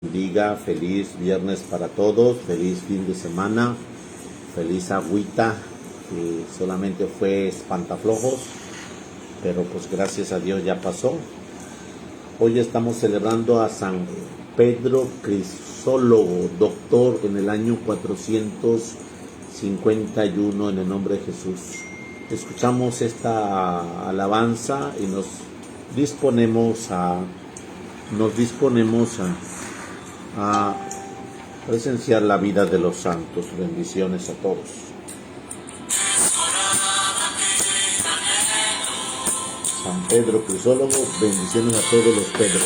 Bendiga, feliz viernes para todos, feliz fin de semana, feliz agüita, que solamente fue espantaflojos, pero pues gracias a Dios ya pasó. Hoy estamos celebrando a San Pedro Crisólogo, doctor en el año 451 en el nombre de Jesús. Escuchamos esta alabanza y nos disponemos a presenciar la vida de los santos. Bendiciones a todos. San Pedro Crisólogo, bendiciones a todos los Pedros.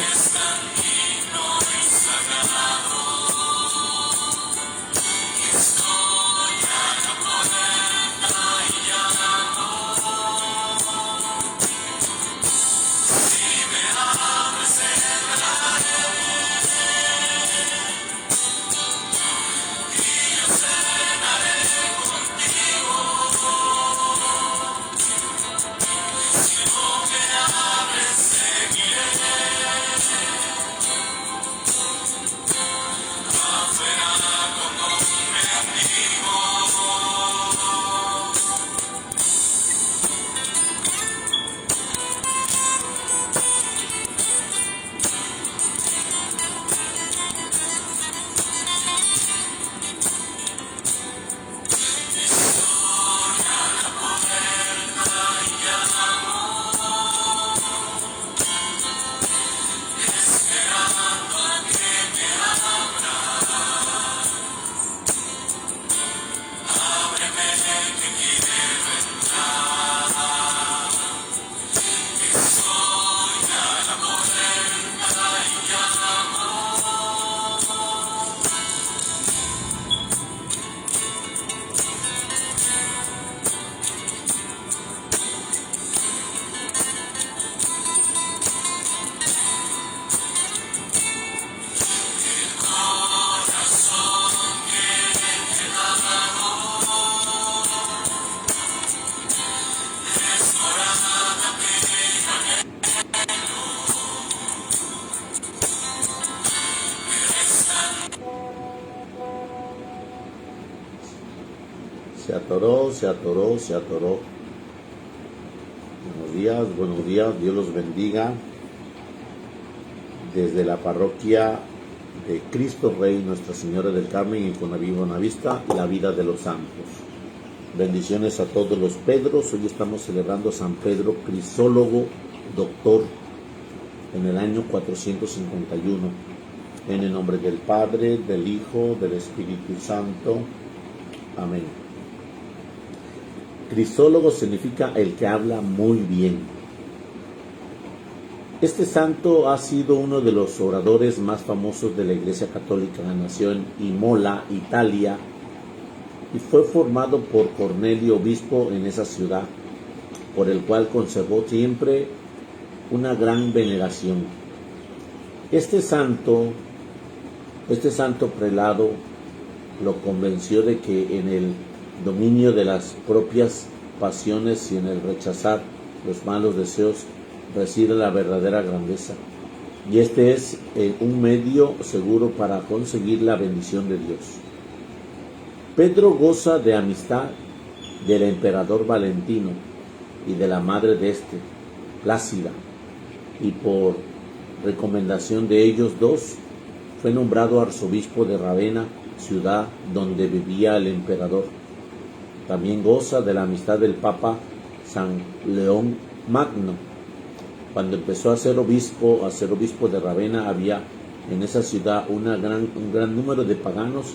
Se atoró. Buenos días, Dios los bendiga. Desde la parroquia de Cristo Rey, Nuestra Señora del Carmen y Infonavit Buenavista, la vida de los santos. Bendiciones a todos los Pedros. Hoy estamos celebrando a San Pedro Crisólogo, doctor, en el año 451. En el nombre del Padre, del Hijo, del Espíritu Santo. Amén. Crisólogo significa el que habla muy bien. Este santo ha sido uno de los oradores más famosos de la Iglesia Católica. Nació en Imola, Italia, y fue formado por Cornelio, obispo en esa ciudad, por el cual conservó siempre una gran veneración. Este santo prelado lo convenció de que en el dominio de las propias pasiones y en el rechazar los malos deseos reside la verdadera grandeza, y este es un medio seguro para conseguir la bendición de Dios. Pedro goza de amistad del emperador Valentino y de la madre de este, Plácida, y por recomendación de ellos dos fue nombrado arzobispo de Ravenna, ciudad donde vivía el emperador. También goza de la amistad del Papa San León Magno. Cuando empezó a ser obispo de Ravenna, había en esa ciudad un gran número de paganos,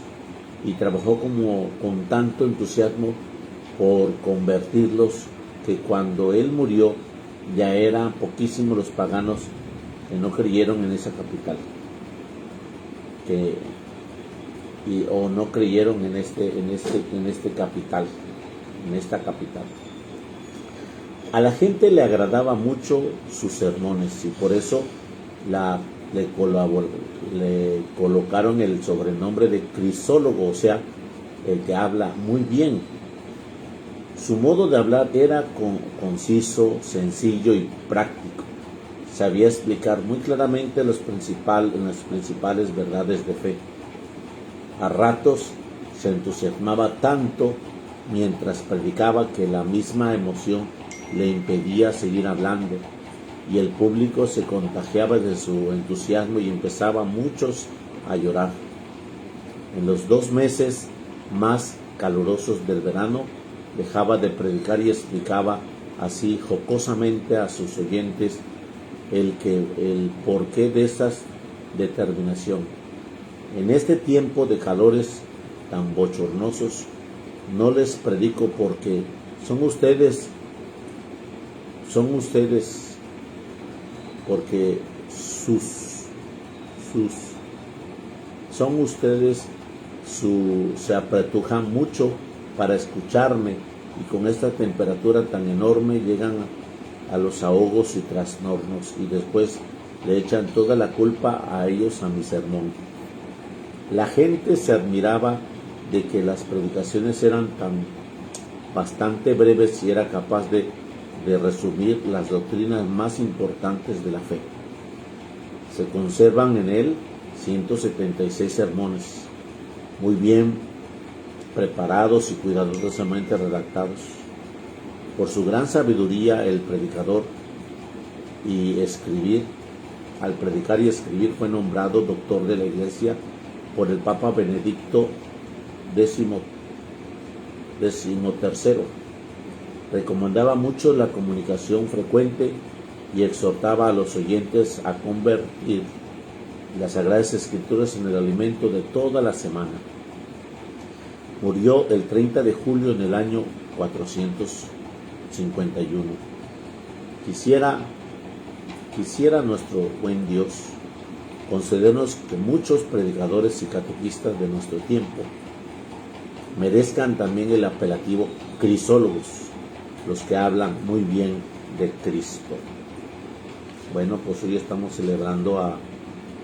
y trabajó con tanto entusiasmo por convertirlos, que cuando él murió ya eran poquísimos los paganos que no creyeron en esa capital, o no creyeron en esta capital. A la gente le agradaba mucho sus sermones, y por eso le colocaron el sobrenombre de Crisólogo, o sea, el que habla muy bien. Su modo de hablar era conciso, sencillo y práctico. sabía explicar muy claramente las principales verdades de fe. A ratos se entusiasmaba tanto mientras predicaba que la misma emoción le impedía seguir hablando, y el público se contagiaba de su entusiasmo y empezaba muchos a llorar. En los 2 meses más calurosos del verano dejaba de predicar y explicaba así jocosamente a sus oyentes el porqué de esa determinación. En este tiempo de calores tan bochornosos, no les predico porque son ustedes, porque se apretujan mucho para escucharme, y con esta temperatura tan enorme llegan a los ahogos y trastornos, y después le echan toda la culpa a ellos a mi sermón. La gente se admiraba de que las predicaciones eran bastante breves y era capaz de resumir las doctrinas más importantes de la fe. Se conservan en él 176 sermones, muy bien preparados y cuidadosamente redactados. Por su gran sabiduría, al predicar y escribir, fue nombrado doctor de la Iglesia por el Papa Benedicto XIII. Recomendaba mucho la comunicación frecuente y exhortaba a los oyentes a convertir las Sagradas Escrituras en el alimento de toda la semana. Murió el 30 de julio en el año 451. Quisiera nuestro buen Dios concedernos que muchos predicadores y catequistas de nuestro tiempo merezcan también el apelativo crisólogos, los que hablan muy bien de Cristo. Bueno, pues hoy estamos celebrando a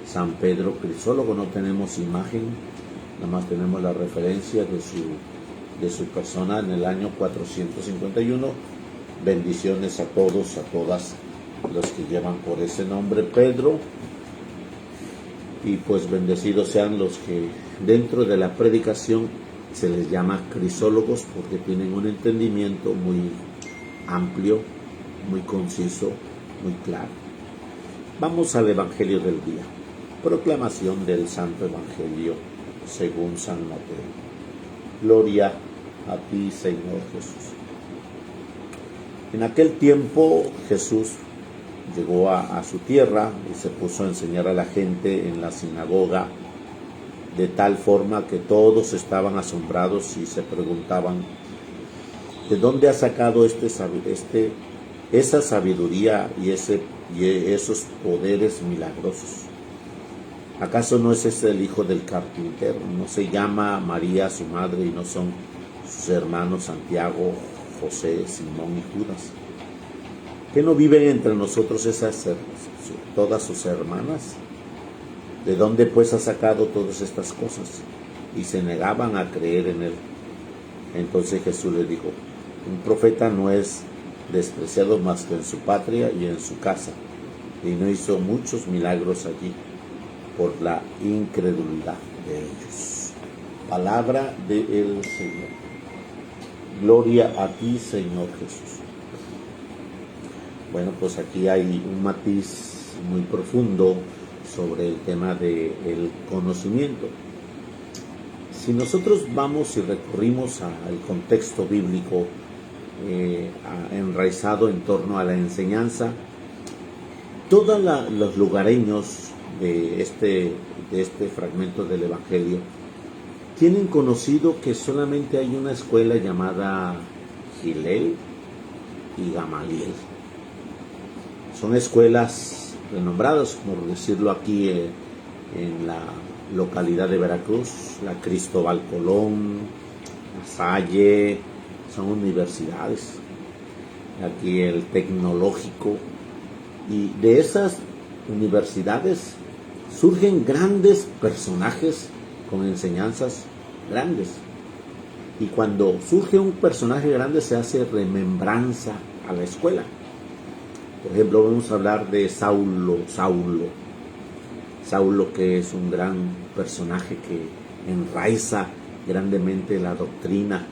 San Pedro Crisólogo. No tenemos imagen, nada más tenemos la referencia de su persona en el año 451. Bendiciones a todos, a todas los que llevan por ese nombre Pedro, y pues bendecidos sean los que dentro de la predicación se les llama crisólogos, porque tienen un entendimiento muy amplio, muy conciso, muy claro. Vamos al Evangelio del día. Proclamación del Santo Evangelio según San Mateo. Gloria a ti, Señor Jesús. En aquel tiempo Jesús llegó a su tierra y se puso a enseñar a la gente en la sinagoga, de tal forma que todos estaban asombrados y se preguntaban: ¿de dónde ha sacado esa sabiduría y esos poderes milagrosos? ¿Acaso no es ese el hijo del carpintero? ¿No se llama María su madre y no son sus hermanos Santiago, José, Simón y Judas? ¿Qué no viven entre nosotros todas sus hermanas? ¿De dónde pues ha sacado todas estas cosas? Y se negaban a creer en él. Entonces Jesús le dijo: un profeta no es despreciado más que en su patria y en su casa. Y no hizo muchos milagros allí por la incredulidad de ellos. Palabra del Señor. Gloria a ti, Señor Jesús. Bueno, pues aquí hay un matiz muy profundo sobre el tema del conocimiento. Si nosotros vamos y recurrimos al contexto bíblico enraizado en torno a la enseñanza, todos los lugareños de este fragmento del Evangelio tienen conocido que solamente hay una escuela llamada Hillel y Gamaliel. Son escuelas renombradas, por decirlo aquí, en la localidad de Veracruz, la Cristóbal Colón, la Salle, son universidades. Aquí el Tecnológico, y de esas universidades surgen grandes personajes con enseñanzas grandes. Y cuando surge un personaje grande se hace remembranza a la escuela. Por ejemplo, vamos a hablar de Saulo, que es un gran personaje que enraiza grandemente la doctrina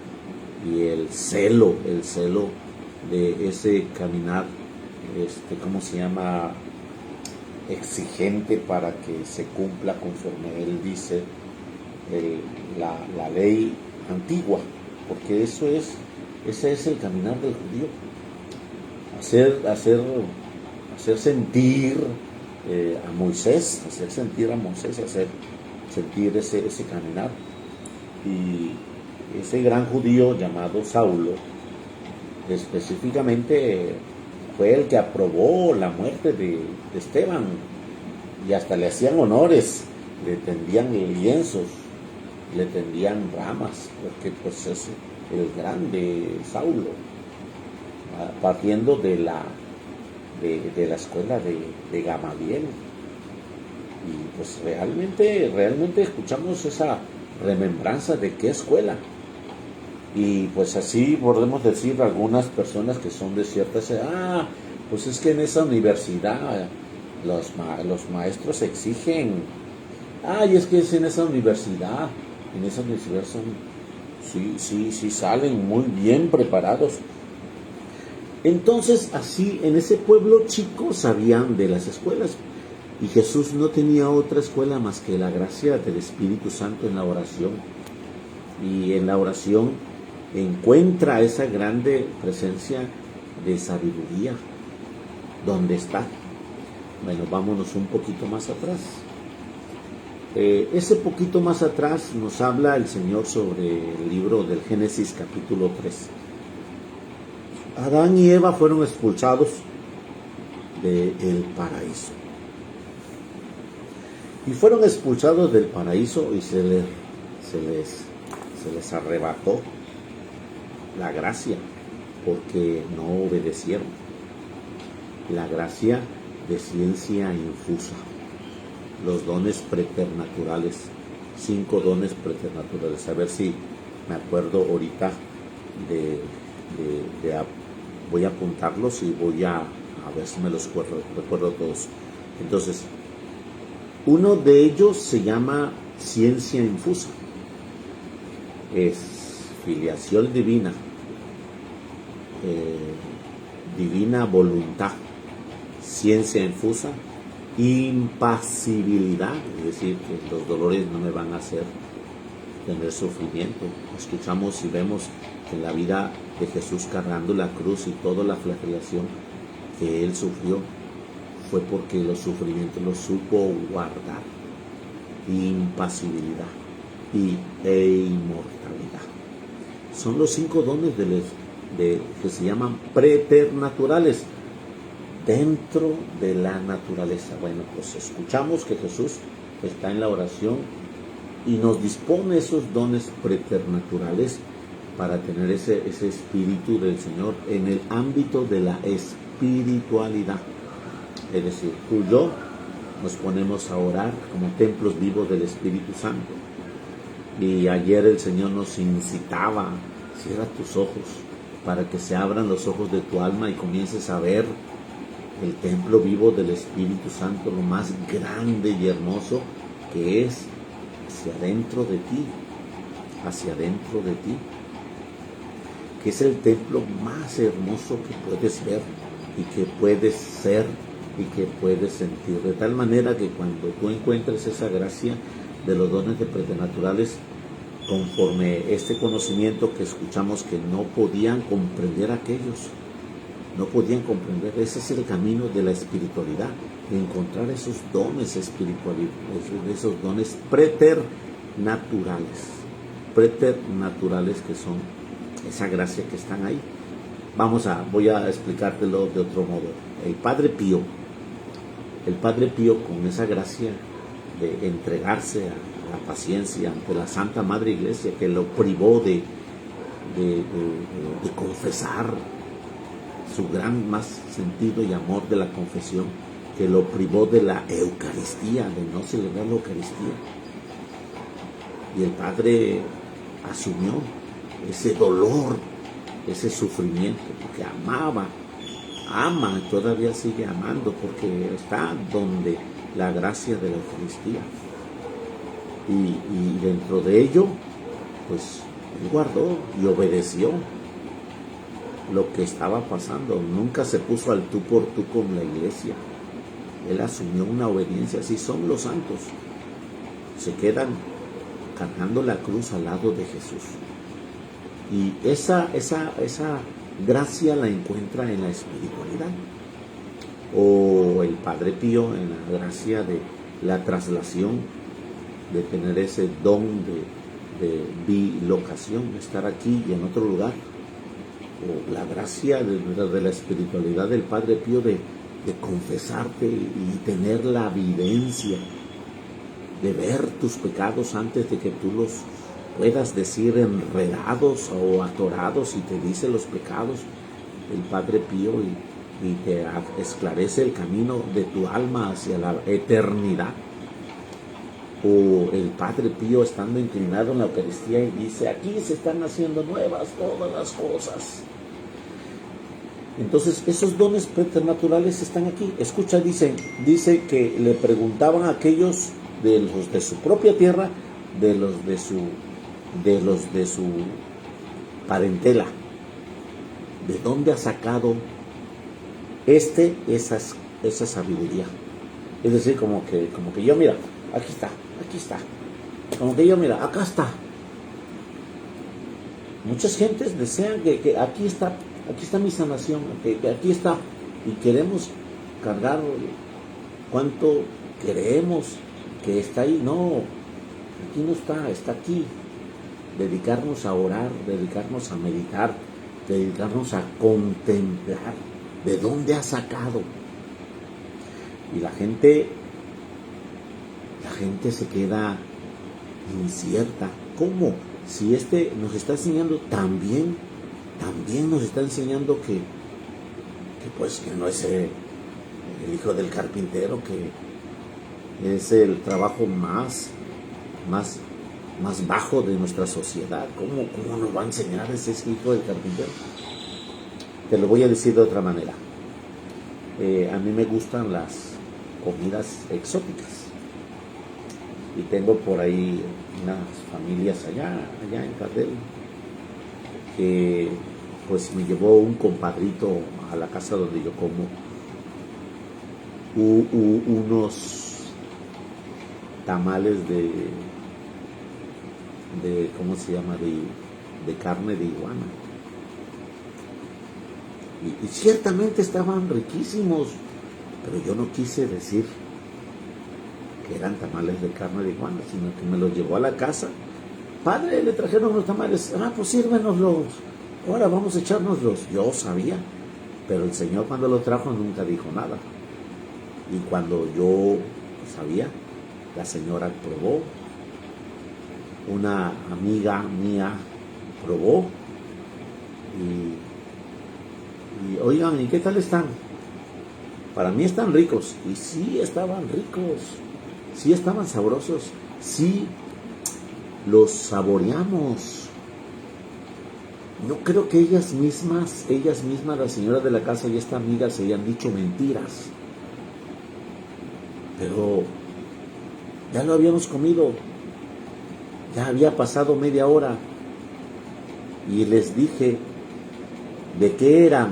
y el celo de ese caminar, ¿cómo se llama? Exigente para que se cumpla conforme él dice la ley antigua, porque ese es el caminar del judío, hacer sentir a Moisés, hacer sentir ese caminar. Y ese gran judío llamado Saulo específicamente fue el que aprobó la muerte de Esteban, y hasta le hacían honores, le tendían lienzos, le tendían ramas, porque pues es el grande Saulo, partiendo de la escuela de Gamaliel. Y pues realmente escuchamos esa remembranza de qué escuela. Y pues así podemos decir algunas personas que son de ciertas edad, pues es que en esa universidad los maestros exigen, y es que es en esa universidad son, sí salen muy bien preparados. Entonces así en ese pueblo chico sabían de las escuelas, y Jesús no tenía otra escuela más que la gracia del Espíritu Santo en la oración. Y en la oración encuentra esa grande presencia de sabiduría. ¿Dónde está? Bueno, vámonos un poquito más atrás. Ese poquito más atrás nos habla el Señor sobre el libro del Génesis capítulo 3. Adán y Eva fueron expulsados del paraíso. Y fueron expulsados del paraíso y se les arrebató la gracia, porque no obedecieron. La gracia de ciencia infusa, los dones preternaturales, 5 dones preternaturales. A ver si me acuerdo ahorita voy a apuntarlos y voy a ver si me los recuerdo todos. Entonces, uno de ellos se llama ciencia infusa, es filiación divina, divina voluntad, ciencia infusa, impasibilidad, es decir, que los dolores no me van a hacer tener sufrimiento. Escuchamos y vemos que en la vida de Jesús cargando la cruz y toda la flagelación que él sufrió fue porque los sufrimientos los supo guardar. Impasibilidad e inmortalidad son los 5 dones que se llaman preternaturales dentro de la naturaleza. Bueno, pues escuchamos que Jesús está en la oración y nos dispone esos dones preternaturales para tener ese espíritu del Señor en el ámbito de la espiritualidad. Es decir, tú y yo nos ponemos a orar como templos vivos del Espíritu Santo. Y ayer el Señor nos incitaba: cierra tus ojos para que se abran los ojos de tu alma y comiences a ver el templo vivo del Espíritu Santo, lo más grande y hermoso que es hacia adentro de ti, que es el templo más hermoso que puedes ver y que puedes ser y que puedes sentir, de tal manera que cuando tú encuentres esa gracia de los dones de preternaturales, conforme este conocimiento que escuchamos que no podían comprender aquellos, no podían comprender, ese es el camino de la espiritualidad, encontrar esos dones espirituales, esos dones preternaturales que son esa gracia que están ahí. Voy a explicártelo de otro modo. El Padre Pío, con esa gracia de entregarse a la paciencia ante la Santa Madre Iglesia, que lo privó de confesar su gran más sentido y amor de la confesión, que lo privó de la Eucaristía, de no celebrar la Eucaristía. Y el Padre asumió ese dolor, ese sufrimiento, porque amaba ama, todavía sigue amando, porque está donde la gracia de la Eucaristía. Y dentro de ello, pues él guardó y obedeció lo que estaba pasando. Nunca se puso al tú por tú con la iglesia. Él asumió una obediencia. Así son los santos. Se quedan cargando la cruz al lado de Jesús. Y esa gracia la encuentra en la espiritualidad. O el Padre Pío en la gracia de la traslación, de tener ese don de bilocación, estar aquí y en otro lugar. O la gracia de la espiritualidad del Padre Pío de confesarte y tener la evidencia de ver tus pecados antes de que tú los puedas decir enredados o atorados, y te dice los pecados el Padre Pío y te esclarece el camino de tu alma hacia la eternidad. O el Padre Pío estando inclinado en la Eucaristía y dice: aquí se están haciendo nuevas todas las cosas. Entonces esos dones preternaturales están aquí. Escucha, dice que le preguntaban a aquellos de los de su propia tierra, de los de su parentela, ¿de dónde ha sacado esa sabiduría? Es decir, como que yo, mira, aquí está. Como que yo, mira, acá está. Muchas gentes desean que aquí está mi sanación, que aquí está. Y queremos cargar cuánto creemos que está ahí. No, aquí no está aquí. Dedicarnos a orar, dedicarnos a meditar, dedicarnos a contemplar de dónde ha sacado. Y la gente se queda incierta. ¿Cómo? Si nos está enseñando también nos está enseñando que no es el hijo del carpintero, que es el trabajo más bajo de nuestra sociedad. ¿Cómo nos va a enseñar ese hijo del carpintero? Te lo voy a decir de otra manera. A mí me gustan las comidas exóticas. Y tengo por ahí unas familias allá en Cardel, que pues me llevó un compadrito a la casa donde yo como unos tamales de ¿cómo se llama? De carne de iguana. Y ciertamente estaban riquísimos, pero yo no quise decir que eran tamales de carne de iguana, sino que me los llevó a la casa. Padre, le trajeron los tamales. Pues sírvenoslos. Ahora vamos a echárnoslos. Yo sabía, pero el Señor cuando lo trajo nunca dijo nada. Y cuando yo sabía, la señora probó, una amiga mía probó, y oigan, ¿y qué tal están? Para mí están ricos. Y sí estaban ricos, sí estaban sabrosos, sí los saboreamos. No creo que ellas mismas, la señora de la casa y esta amiga, se hayan dicho mentiras. Pero ya lo habíamos comido, ya había pasado media hora, y les dije de qué eran,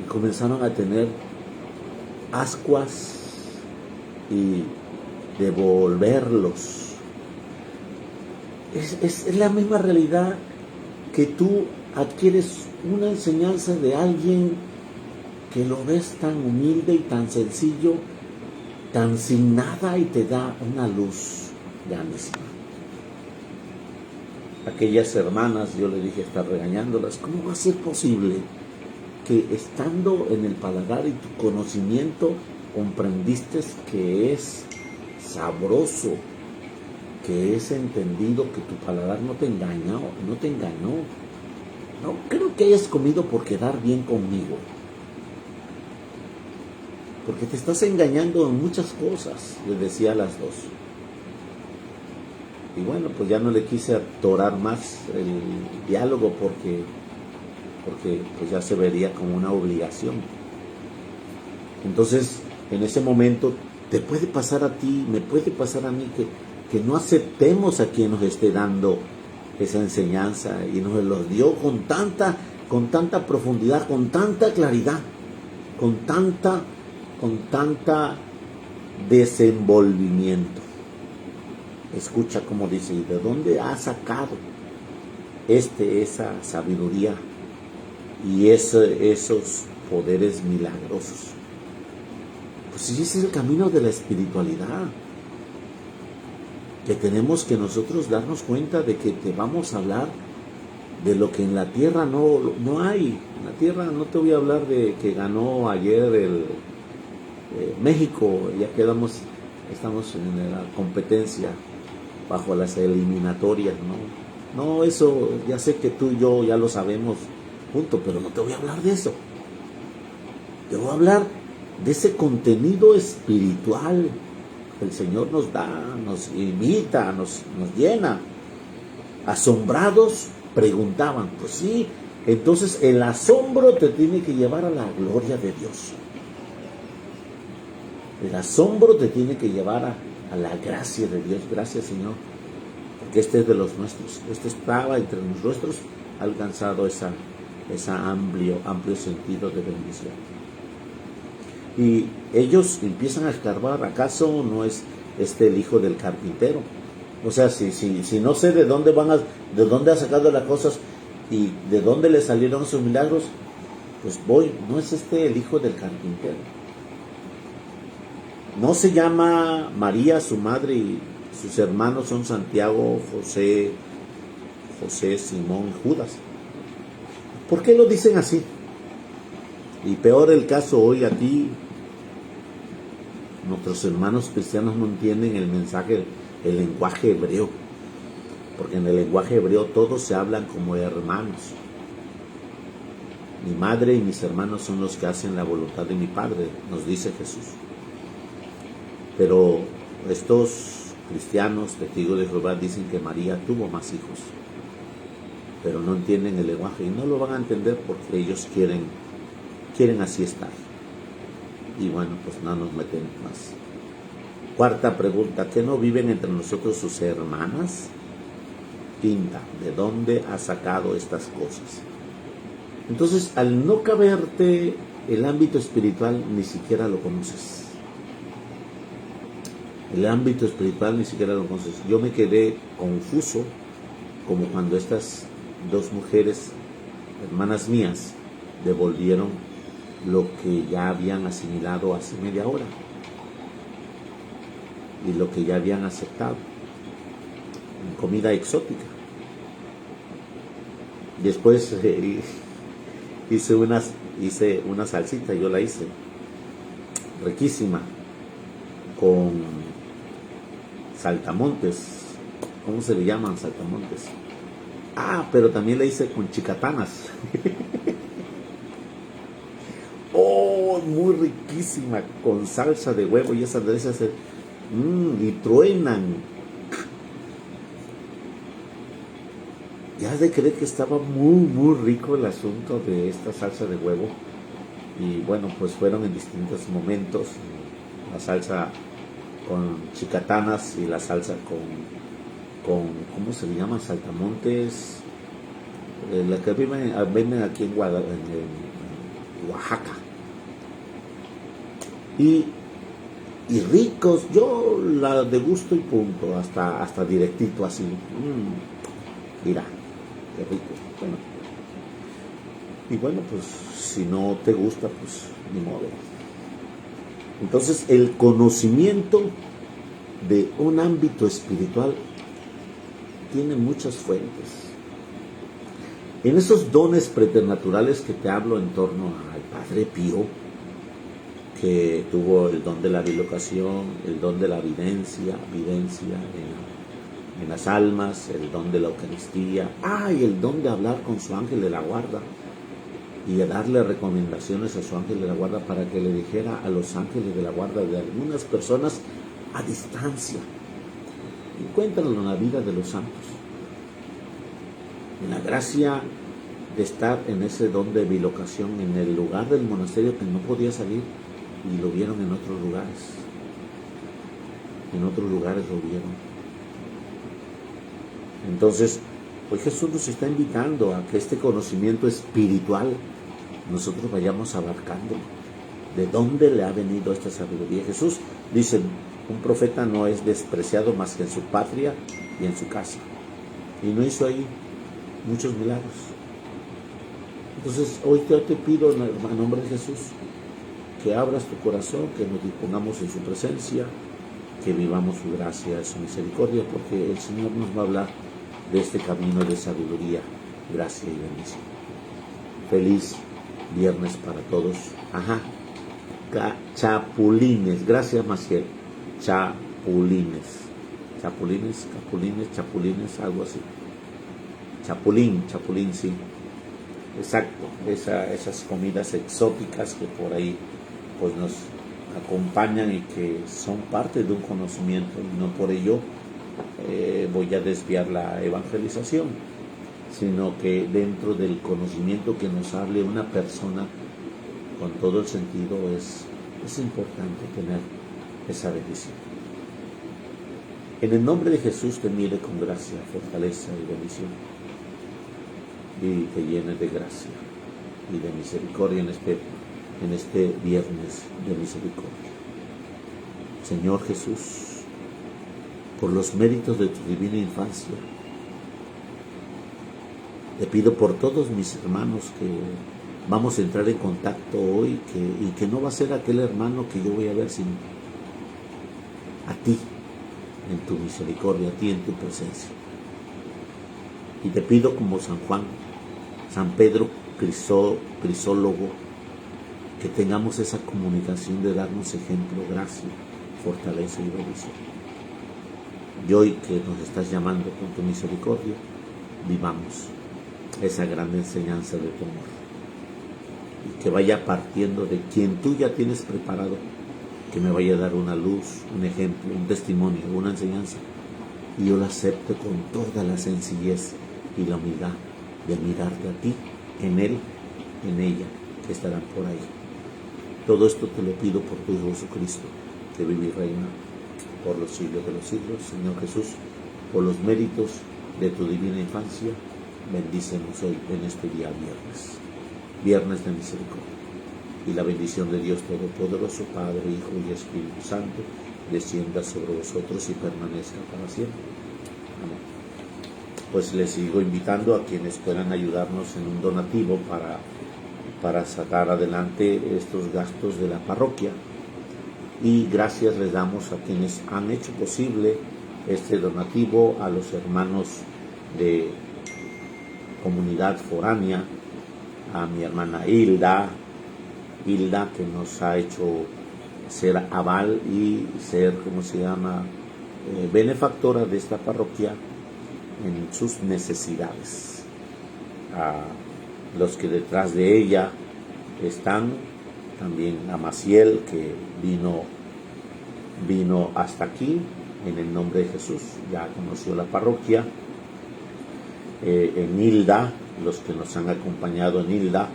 y comenzaron a tener ascuas y devolverlos. Es la misma realidad que tú adquieres una enseñanza de alguien que lo ves tan humilde y tan sencillo, tan sin nada, y te da una luz grandísima. Aquellas hermanas, yo le dije, estar regañándolas, ¿cómo va a ser posible que estando en el paladar y tu conocimiento comprendiste que es sabroso, que es entendido, que tu paladar no te engañó? No creo que hayas comido por quedar bien conmigo, porque te estás engañando en muchas cosas, les decía a las dos. Y bueno, pues ya no le quise atorar más el diálogo, porque porque pues ya se vería como una obligación. Entonces, en ese momento, te puede pasar a ti, me puede pasar a mí, que no aceptemos a quien nos esté dando esa enseñanza y nos lo dio con tanta profundidad, con tanta claridad, con tanta desenvolvimiento. Escucha cómo dice, ¿y de dónde ha sacado esa sabiduría y esos poderes milagrosos? Pues sí, ese es el camino de la espiritualidad, que tenemos que nosotros darnos cuenta de que te vamos a hablar de lo que en la tierra no hay. En la tierra no te voy a hablar de que ganó ayer el México, ya estamos en la competencia bajo las eliminatorias, no, eso ya sé que tú y yo ya lo sabemos junto, pero no te voy a hablar de eso. Te voy a hablar de ese contenido espiritual que el Señor nos da, nos invita, nos llena. Asombrados preguntaban, pues sí, entonces el asombro te tiene que llevar a la gloria de Dios. El asombro te tiene que llevar a la gracia de Dios. Gracias, Señor, porque este es de los nuestros. Este estaba entre los nuestros, ha alcanzado esa amplio sentido de bendición. Y ellos empiezan a escarbar, ¿acaso no es el hijo del carpintero? O sea, si no sé de dónde ha sacado las cosas y de dónde le salieron esos milagros, pues ¿no es el hijo del carpintero? ¿No se llama María su madre y sus hermanos son Santiago, José, Simón, Judas? ¿Por qué lo dicen así? Y peor el caso hoy aquí, nuestros hermanos cristianos no entienden el mensaje, el lenguaje hebreo, porque en el lenguaje hebreo todos se hablan como hermanos. Mi madre y mis hermanos son los que hacen la voluntad de mi Padre, nos dice Jesús. Pero estos cristianos, testigos de Jehová, dicen que María tuvo más hijos, pero no entienden el lenguaje y no lo van a entender porque ellos quieren así estar. Y bueno, pues no nos metemos más. Cuarta pregunta, ¿qué no viven entre nosotros sus hermanas? Quinta, ¿de dónde ha sacado estas cosas? Entonces, al no caberte el ámbito espiritual, ni siquiera lo conoces. El ámbito espiritual ni siquiera lo conoces. Yo me quedé confuso, como cuando estas dos mujeres, hermanas mías, devolvieron lo que ya habían asimilado hace media hora y lo que ya habían aceptado en comida exótica. Después hice una salsita, yo la hice riquísima con saltamontes. ¿Cómo se le llaman saltamontes? Pero también la hice con chicatanas. Muy riquísima, con salsa de huevo y esas de esas y truenan. Ya has de creer que estaba muy rico el asunto de esta salsa de huevo. Y bueno, pues fueron en distintos momentos, la salsa con chicatanas y la salsa con ¿cómo se le llama? Saltamontes, la que venden aquí en Oaxaca. Y ricos, yo la degusto y punto, hasta directito así. Mira, qué rico. Bueno. Y bueno, pues si no te gusta, pues ni modo. Entonces, el conocimiento de un ámbito espiritual tiene muchas fuentes. En esos dones preternaturales que te hablo en torno al Padre Pío, que tuvo el don de la bilocación, el don de la videncia en las almas, el don de la Eucaristía, y el don de hablar con su ángel de la guarda y de darle recomendaciones a su ángel de la guarda para que le dijera a los ángeles de la guarda de algunas personas a distancia. Encuéntralo en la vida de los santos. En la gracia de estar en ese don de bilocación, en el lugar del monasterio que no podía salir, y lo vieron en otros lugares. En otros lugares lo vieron. Entonces, hoy Jesús nos está invitando a que este conocimiento espiritual nosotros vayamos abarcando. ¿De dónde le ha venido esta sabiduría? Jesús dice, un profeta no es despreciado más que en su patria y en su casa. Y no hizo ahí muchos milagros. Entonces, hoy te pido en nombre de Jesús que abras tu corazón, que nos dispongamos en su presencia, que vivamos su gracia y su misericordia, porque el Señor nos va a hablar de este camino de sabiduría, gracia y bendición. Feliz viernes para todos. Chapulines, gracias Maciel. Chapulines, algo así. Chapulín, sí. Exacto, esas comidas exóticas que por ahí pues nos acompañan y que son parte de un conocimiento, y no por ello voy a desviar la evangelización, sino que dentro del conocimiento que nos hable una persona con todo el sentido es importante tener esa bendición. En el nombre de Jesús te mire con gracia, fortaleza y bendición, y te llene de gracia y de misericordia en este viernes de misericordia. Señor Jesús, por los méritos de tu divina infancia, te pido por todos mis hermanos que vamos a entrar en contacto hoy, y que no va a ser aquel hermano que yo voy a ver, sino a ti, en tu misericordia, a ti en tu presencia. Y te pido como San Juan, San Pedro Crisólogo, que tengamos esa comunicación de darnos ejemplo, gracia, fortaleza y bendición. Y hoy que nos estás llamando con tu misericordia, vivamos esa gran enseñanza de tu amor, y que vaya partiendo de quien tú ya tienes preparado, que me vaya a dar una luz, un ejemplo, un testimonio, una enseñanza, y yo la acepte con toda la sencillez y la humildad de mirarte a ti, en él, en ella, que estarán por ahí. Todo esto te lo pido por tu Hijo Jesucristo, que vive y reina por los siglos de los siglos. Señor Jesús, por los méritos de tu divina infancia, bendícenos hoy en este día viernes de misericordia. Y la bendición de Dios Todopoderoso, Padre, Hijo y Espíritu Santo, descienda sobre vosotros y permanezca para siempre. Amén. Pues les sigo invitando a quienes puedan ayudarnos en un donativo para sacar adelante estos gastos de la parroquia. Y gracias les damos a quienes han hecho posible este donativo, a los hermanos de Comunidad Foránea, a mi hermana Hilda, que nos ha hecho ser aval y ser, benefactora de esta parroquia en sus necesidades. A los que detrás de ella están, también a Maciel, que vino hasta aquí en el nombre de Jesús, ya conoció la parroquia. En Hilda, los que nos han acompañado en Hilda,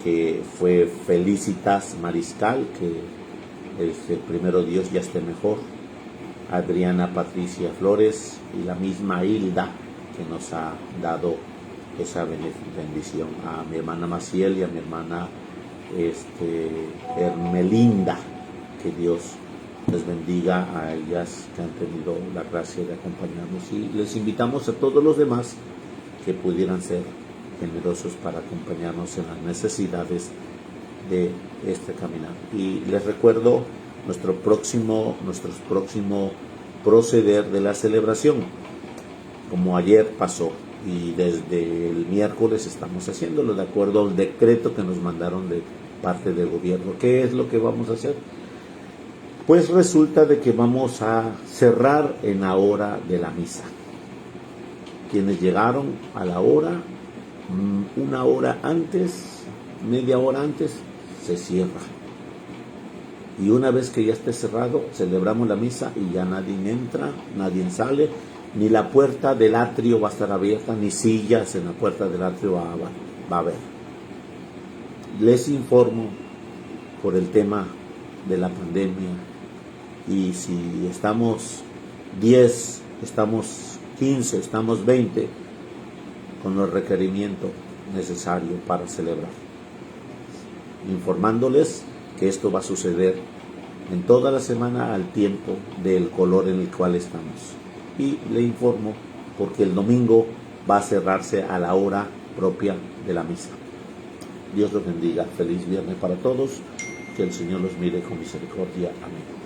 que fue Felicitas Mariscal, que el primero Dios ya esté mejor. Adriana Patricia Flores y la misma Hilda, que nos ha dado esa bendición. A mi hermana Maciel y a mi hermana Hermelinda, que Dios les bendiga a ellas que han tenido la gracia de acompañarnos. Y les invitamos a todos los demás que pudieran ser generosos para acompañarnos en las necesidades de este caminar. Y les recuerdo nuestro próximo proceder de la celebración, como ayer pasó, y desde el miércoles estamos haciéndolo de acuerdo al decreto que nos mandaron de parte del gobierno. ¿Qué es lo que vamos a hacer? Pues resulta de que vamos a cerrar en la hora de la misa. Quienes llegaron a la hora, una hora antes, media hora antes, se cierra. Y una vez que ya esté cerrado, celebramos la misa y ya nadie entra, nadie sale, ni la puerta del atrio va a estar abierta, ni sillas en la puerta del atrio va va a haber. Les informo por el tema de la pandemia, y si estamos 10, estamos 15, estamos 20, con el requerimiento necesario para celebrar. Informándoles que esto va a suceder en toda la semana al tiempo del color en el cual estamos. Y le informo porque el domingo va a cerrarse a la hora propia de la misa. Dios los bendiga. Feliz viernes para todos. Que el Señor los mire con misericordia. Amén.